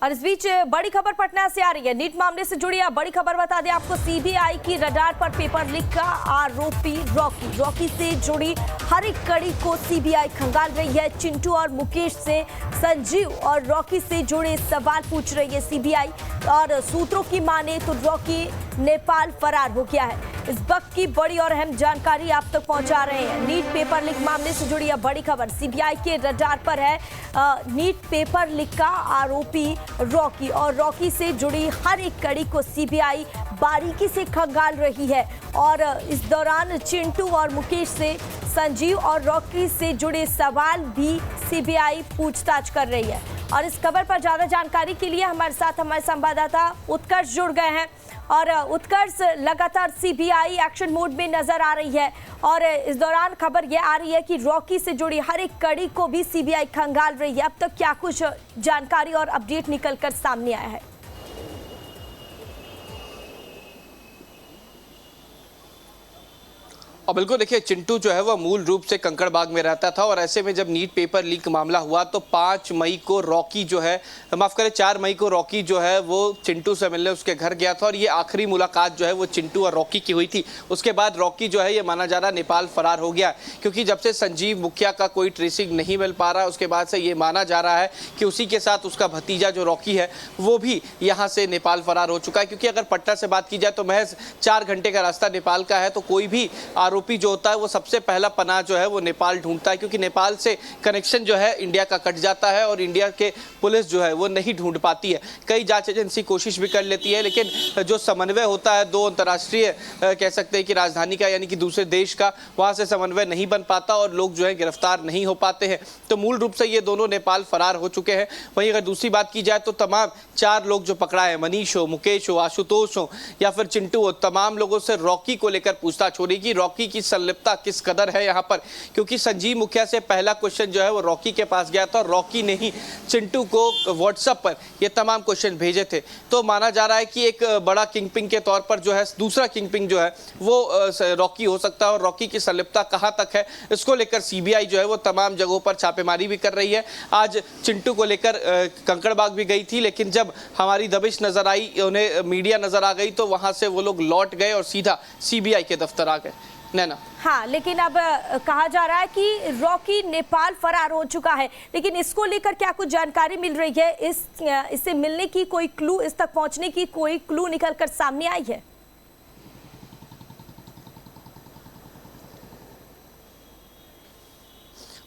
और इस बीच बड़ी खबर पटना से आ रही है। नीट मामले से जुड़ी बड़ी खबर बता दें आपको। सीबीआई की रडार पर पेपर लीक का आरोपी रॉकी से जुड़ी हर एक कड़ी को सीबीआई खंगाल रही है। चिंटू और मुकेश से संजीव और रॉकी से जुड़े सवाल पूछ रही है सीबीआई। और सूत्रों की माने तो रॉकी नेपाल फरार हो गया है। इस वक्त की बड़ी और अहम जानकारी आप तक पहुंचा रहे हैं। नीट पेपर लीक मामले से जुड़ी बड़ी खबर सीबीआई के रडार पर है। नीट पेपर लीक का आरोपी रॉकी और रॉकी से जुड़ी हर एक कड़ी को सीबीआई बारीकी से खंगाल रही है। और इस दौरान चिंटू और मुकेश से संजीव और रॉकी से जुड़े सवाल भी सीबीआई पूछताछ कर रही है। और इस खबर पर ज्यादा जानकारी के लिए हमारे साथ हमारे संवाददाता उत्कर्ष जुड़ गए हैं। और उत्कर्ष, लगातार सीबीआई एक्शन मोड में नजर आ रही है और इस दौरान खबर यह आ रही है कि रॉकी से जुड़ी हर एक कड़ी को भी सीबीआई खंगाल रही है। अब तक क्या कुछ जानकारी और अपडेट निकलकर सामने आया है? और बिल्कुल देखिए, चिंटू जो है वह मूल रूप से कंकड़बाग में रहता था और ऐसे में जब नीट पेपर लीक मामला हुआ तो 5 मई को रॉकी जो है, माफ करें 4 मई को रॉकी जो है वो चिंटू से मिलने उसके घर गया था और ये आखिरी मुलाकात जो है वो चिंटू और रॉकी की हुई थी। उसके बाद रॉकी जो है ये माना जा रहा नेपाल फरार हो गया, क्योंकि जब से संजीव मुखिया का कोई ट्रेसिंग नहीं मिल पा रहा है उसके बाद से ये माना जा रहा है कि उसी के साथ उसका भतीजा जो रॉकी है वो भी यहाँ से नेपाल फरार हो चुका है। क्योंकि अगर पटना से बात की जाए तो महज 4 घंटे का रास्ता नेपाल का है, तो कोई भी आरोपी जो होता है वो सबसे पहला पनाह जो है वो नेपाल ढूंढता है, क्योंकि नेपाल से कनेक्शन जो है इंडिया का कट जाता है और इंडिया के पुलिस जो है वो नहीं ढूंढ पाती है। कई जांच एजेंसी कोशिश भी कर लेती है, लेकिन जो समन्वय होता है दो अंतर्राष्ट्रीय कह सकते हैं कि राजधानी का यानी कि दूसरे देश का, वहां से समन्वय नहीं बन पाता और लोग जो है गिरफ्तार नहीं हो पाते हैं। तो मूल रूप से ये दोनों नेपाल फरार हो चुके हैं। वहीं अगर दूसरी बात की जाए तो तमाम 4 लोग जो पकड़ा है, मनीष हो, मुकेश हो, आशुतोष हो या फिर चिंटू हो, तमाम लोगों से रॉकी को लेकर पूछताछ हो रही कि रॉकी की संलिप्तता किस कदर है यहाँ पर। क्योंकि संजीव मुखिया से पहला क्वेश्चन जो है वो रॉकी के पास गया था और रॉकी ने ही चिंटू को व्हाट्सएप पर ये तमाम क्वेश्चन भेजे थे। तो माना जा रहा है कि एक बड़ा किंगपिन के तौर पर जो है दूसरा किंगपिन जो है वो रॉकी हो सकता है और रॉकी की संलिप्तता कहाँ तक है इसको लेकर सीबीआई जो है वो तमाम जगहों पर छापेमारी भी कर रही है। आज चिंटू को लेकर कंकड़बाग भी गई थी, लेकिन जब हमारी दबिश नजर आई, उन्हें मीडिया नजर आ गई तो वहां से वो लोग लौट गए और सीधा सीबीआई के दफ्तर आ गए। नैना, हाँ, लेकिन अब कहा जा रहा है कि रॉकी नेपाल फरार हो चुका है, लेकिन इसको लेकर क्या कुछ जानकारी मिल रही है? इससे मिलने की कोई क्लू, इस तक पहुंचने की कोई क्लू निकलकर सामने आई है?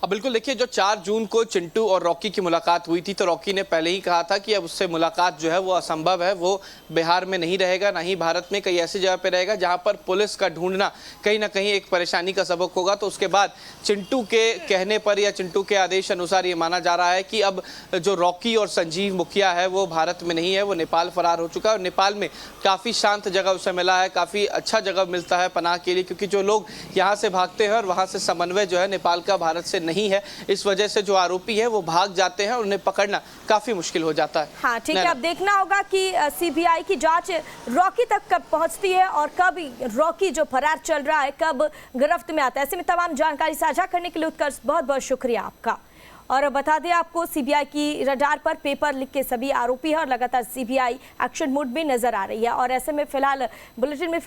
अब बिल्कुल देखिए, जो 4 जून को चिंटू और रॉकी की मुलाकात हुई थी तो रॉकी ने पहले ही कहा था कि अब उससे मुलाकात जो है वो असंभव है। वो बिहार में नहीं रहेगा, ना ही भारत में, कई ऐसी जगह पे रहेगा जहां पर पुलिस का ढूंढना कहीं ना कहीं एक परेशानी का सबक होगा। तो उसके बाद चिंटू के कहने पर या चिंटू के आदेश अनुसार ये माना जा रहा है कि अब जो रॉकी और संजीव मुखिया है वो भारत में नहीं है, वो नेपाल फरार हो चुका है। और नेपाल में काफ़ी शांत जगह उसे मिला है, काफ़ी अच्छा जगह मिलता है पनाह के लिए, क्योंकि जो लोग यहाँ से भागते हैं और वहाँ से समन्वय जो है नेपाल का भारत से नहीं है, इस वजह से जो आरोपी है वो भाग जाते हैं और उन्हें पकड़ना काफी मुश्किल हो जाता है। हाँ, ठीक है। अब देखना होगा कि सीबीआई की जांच रॉकी तक कब पहुंचती है और कब रॉकी जो फरार चल रहा है कब गिरफ्त में आता है। ऐसे में तमाम जानकारी साझा करने के लिए उत्कर्ष बहुत बहुत शुक्रिया आपका। और बता दें आपको, सीबीआई की रडार पर पेपर लीक के सभी आरोपी हैं और लगातार सीबीआई एक्शन मोड में नजर आ रही है। और ऐसे में फिलहाल बुलेटिन में